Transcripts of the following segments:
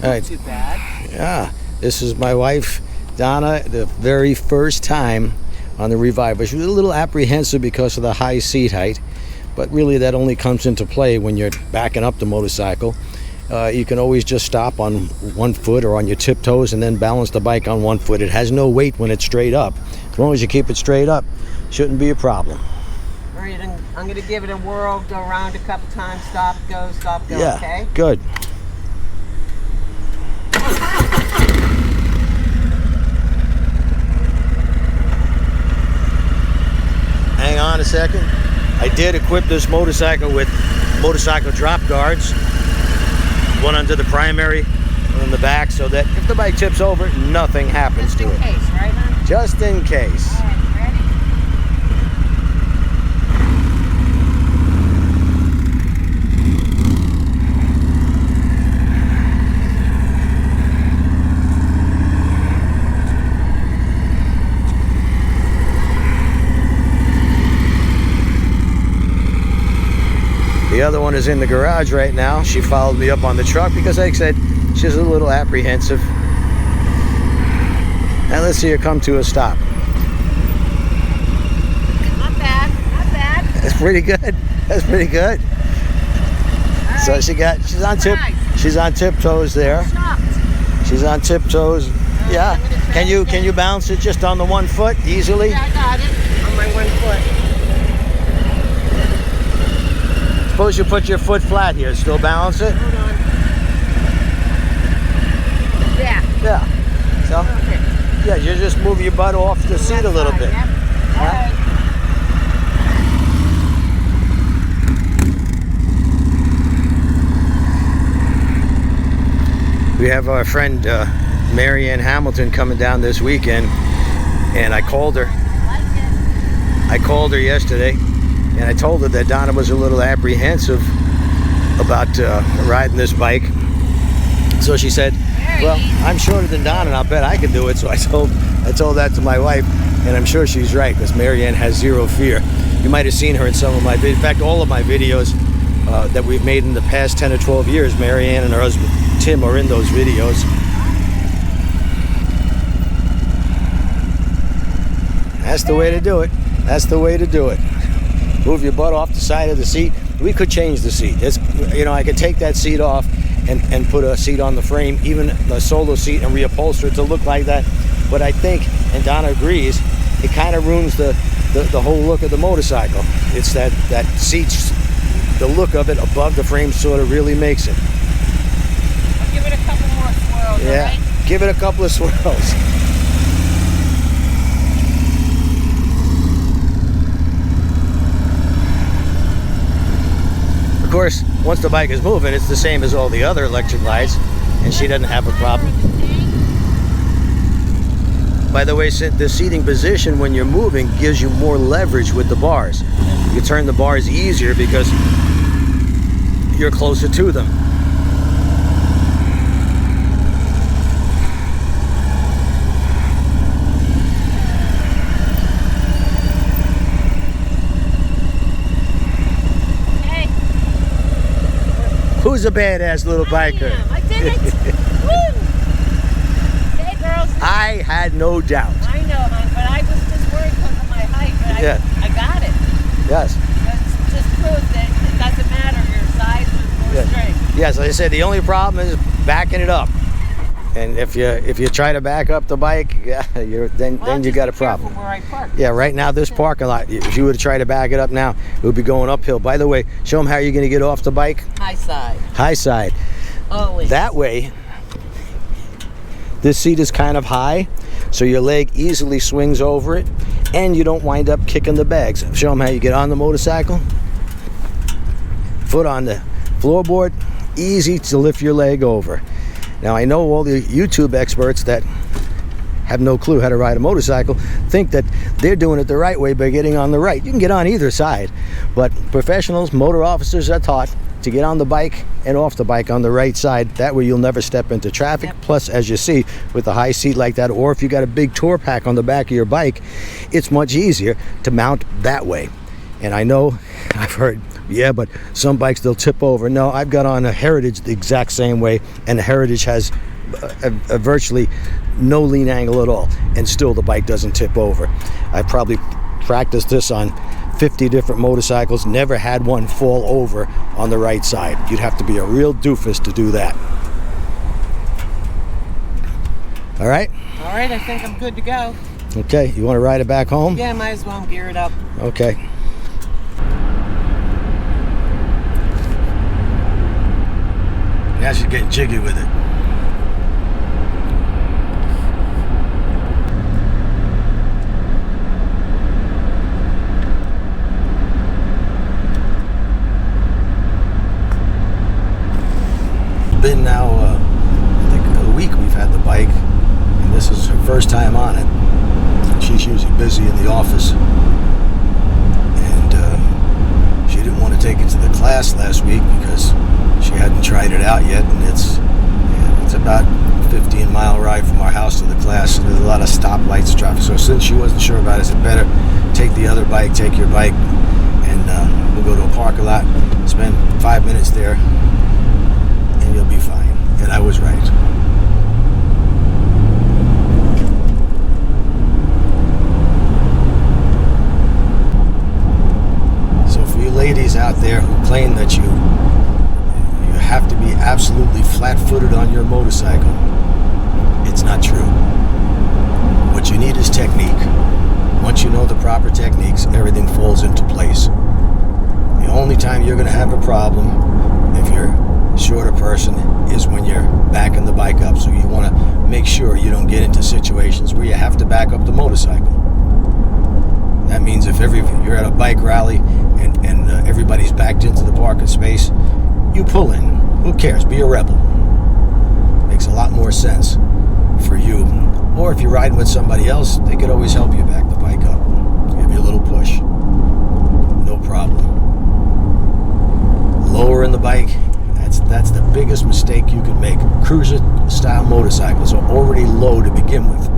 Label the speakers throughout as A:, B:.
A: Not too bad. Yeah, this is my wife, Donna, the very first time on the Revival. She was a little apprehensive because of the high seat height, but really that only comes into play when you're backing up the motorcycle. You can always just stop on one foot or on your tiptoes and then balance the bike on one foot. It has no weight when it's straight up. As long as you keep it straight up, shouldn't be a problem.
B: All right, I'm going to give it a whirl, go around a couple times, stop, go,
A: Yeah,
B: okay?
A: Good. Hang on a second. I did equip this motorcycle with motorcycle drop guards. One under the primary, one in the back, so that if the bike tips over, nothing happens to it.
B: Just in case, right, hon?
A: Just in case.
B: All right,
A: The other one is in the garage right now. She followed me up on the truck because, like I said, she's a little apprehensive. Now let's see her come to a stop.
B: Not bad, not bad.
A: That's pretty good. That's pretty good.
B: Right.
A: So she's on tiptoes there. She's on tiptoes. Yeah. Can you balance it just on the one foot easily?
B: Yeah, I got it. On my one foot.
A: Suppose you put your foot flat here. Still balance it?
B: Hold on. Yeah.
A: Yeah. So,
B: Perfect.
A: yeah, you just move your butt off the seat a little bit.
B: Yep. All right.
A: We have our friend Mary Ann Hamilton coming down this weekend, and I called her. I called her yesterday, and I told her that Donna was a little apprehensive about riding this bike. So she said, well, I'm shorter than Donna, and I'll bet I can do it. So I told that to my wife, and I'm sure she's right, because Mary Ann has zero fear. You might have seen her in some of my videos. In fact, all of my videos that we've made in the past 10 or 12 years, Mary Ann and her husband Tim are in those videos. That's the way to do it. That's the way to do it. Move your butt off the side of the seat. We could change the seat. I could take that seat off and put a seat on the frame, even a solo seat, and reupholster it to look like that. But I think, and Donna agrees, it kind of ruins the whole look of the motorcycle. It's that seat, the look of it above the frame sort of really makes it.
B: I'll give it a couple more swirls,
A: Yeah,
B: all right?
A: Give it a couple of swirls. Of course, once the bike is moving, it's the same as all the other electric glides, and she doesn't have a problem. By the way, the seating position when you're moving gives you more leverage with the bars. You turn the bars easier because you're closer to them. Who's a badass little biker?
B: I did it! Woo! Hey, girls.
A: I had no doubt.
B: I know, hon, but I was just worried because of my height, but
A: Yeah.
B: I got it.
A: Yes.
B: That's just proof that it doesn't matter your size or strength.
A: Yes, like I said, the only problem is backing it up. And if you try to back up the bike, yeah, then you got a problem.
B: Where I park.
A: Yeah, right now this parking lot, if you were to try to back it up now, it would be going uphill. By the way, show them how you're going to get off the bike.
B: High side.
A: High side.
B: Always.
A: That way, this seat is kind of high, so your leg easily swings over it, and you don't wind up kicking the bags. Show them how you get on the motorcycle. Foot on the floorboard, easy to lift your leg over. Now, I know all the YouTube experts that have no clue how to ride a motorcycle think that they're doing it the right way by getting on the right. You can get on either side, but professionals, motor officers are taught to get on the bike and off the bike on the right side. That way you'll never step into traffic.
B: Yep.
A: Plus, as you see, with a high seat like that, or if you got a big tour pack on the back of your bike, it's much easier to mount that way. And I know I've heard Yeah, but some bikes, they'll tip over. No, I've got on a Heritage the exact same way, and the Heritage has a virtually no lean angle at all, and still the bike doesn't tip over. I probably practiced this on 50 different motorcycles, never had one fall over on the right side. You'd have to be a real doofus to do that. All right?
B: All right, I think I'm good to go.
A: Okay, you want to ride it back home?
B: Yeah, might as well gear it up.
A: Okay. Now she's getting jiggy with it. Been now, I think a week we've had the bike, and this is her first time on it. She's usually busy in the office, and she didn't want to take it to the class last week because she hadn't tried it out yet, and it's about a 15-mile ride from our house to the class, and there's a lot of stoplights, traffic. So since she wasn't sure about it, I said, better take the other bike, take your bike, and we'll go to a parking lot, spend 5 minutes there, and you'll be fine. And I was right. So for you ladies out there who claim that you have to be absolutely flat-footed on your motorcycle, it's not true. What you need is technique. Once you know the proper techniques, everything falls into place. The only time you're going to have a problem, if you're a shorter person, is when you're backing the bike up. So you want to make sure you don't get into situations where you have to back up the motorcycle. That means if you're at a bike rally and everybody's backed into the parking space, you pull in. Who cares? Be a rebel. Makes a lot more sense for you. Or if you're riding with somebody else, they could always help you back the bike up. Give you a little push. No problem. Lowering the bike, that's the biggest mistake you could make. Cruiser-style motorcycles are already low to begin with.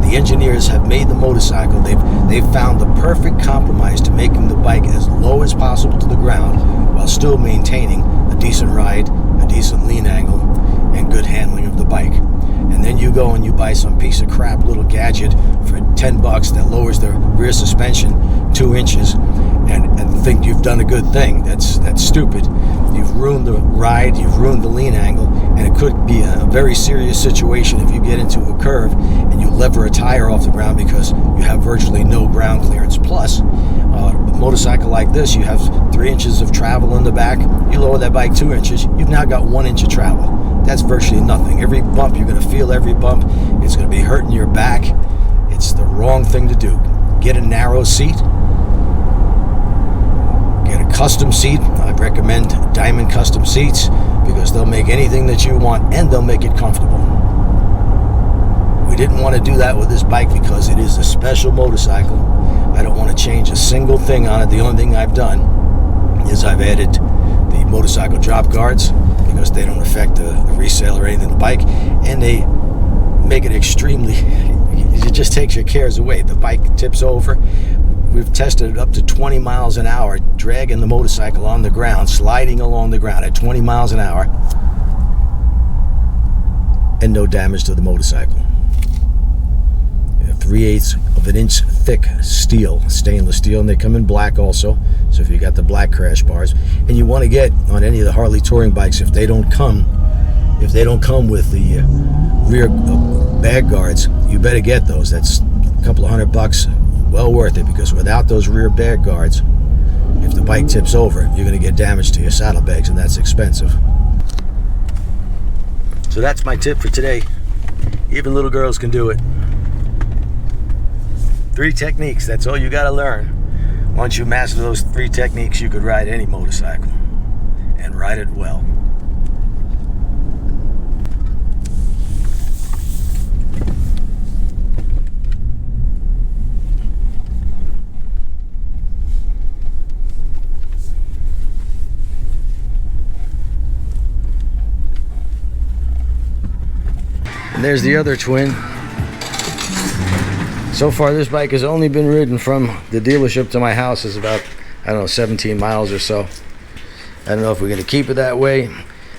A: The engineers have made the motorcycle, they've found the perfect compromise to making the bike as low as possible to the ground while still maintaining a decent ride, a decent lean angle, and good handling of the bike. And then you go and you buy some piece of crap little gadget for $10 that lowers the rear suspension 2 inches and think you've done a good thing. That's stupid. You've ruined the ride, you've ruined the lean angle, and it could be a very serious situation if you get into a curve and you lever a tire off the ground because you have virtually no ground clearance. Plus, a motorcycle like this, you have 3 inches of travel in the back. You lower that bike 2 inches, you've now got 1 inch of travel. That's virtually nothing. Every bump, you're going to feel every bump. It's going to be hurting your back. It's the wrong thing to do. Get a narrow seat. Get a custom seat. I recommend Diamond custom seats because they'll make anything that you want and they'll make it comfortable. We didn't want to do that with this bike because it is a special motorcycle. I don't want to change a single thing on it. The only thing I've done is I've added the motorcycle drop guards because they don't affect the resale or anything of the bike, and they make it extremely, it just takes your cares away. The bike tips over. We've tested it up to 20 miles an hour, dragging the motorcycle on the ground, sliding along the ground at 20 miles an hour, and no damage to the motorcycle. 3/8 of an inch thick steel, stainless steel, and they come in black also. So if you got the black crash bars, and you want to get on any of the Harley touring bikes, if they don't come with the rear bag guards, you better get those. That's a couple of $100, well worth it, because without those rear bag guards, if the bike tips over, you're going to get damage to your saddlebags, and that's expensive. So that's my tip for today. Even little girls can do it. 3 techniques, that's all you got to learn. Once you master those 3 techniques, you could ride any motorcycle and ride it well. And there's the other twin. So far, this bike has only been ridden from the dealership to my house is about, I don't know, 17 miles or so. I don't know if we're going to keep it that way,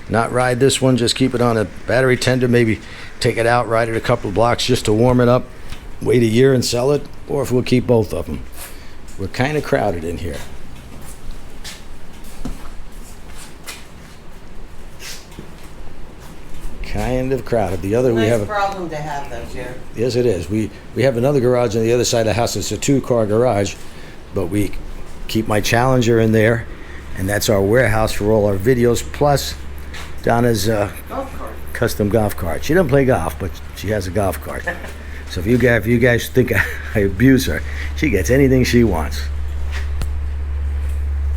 A: not ride this one, just keep it on a battery tender, maybe take it out, ride it a couple of blocks just to warm it up, wait a year and sell it, or if we'll keep both of them. We're kind of crowded in here. Kind of crowded. The other, we have a
B: problem to have though, Jerry.
A: Yes, it is. We have another garage on the other side of the house. It's a 2-car garage, but we keep my Challenger in there, and that's our warehouse for all our videos, plus Donna's
B: Golf cart.
A: custom golf cart. She doesn't play golf, but she has a golf cart. So if you guys think I abuse her, she gets anything she wants.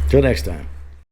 A: Till next time.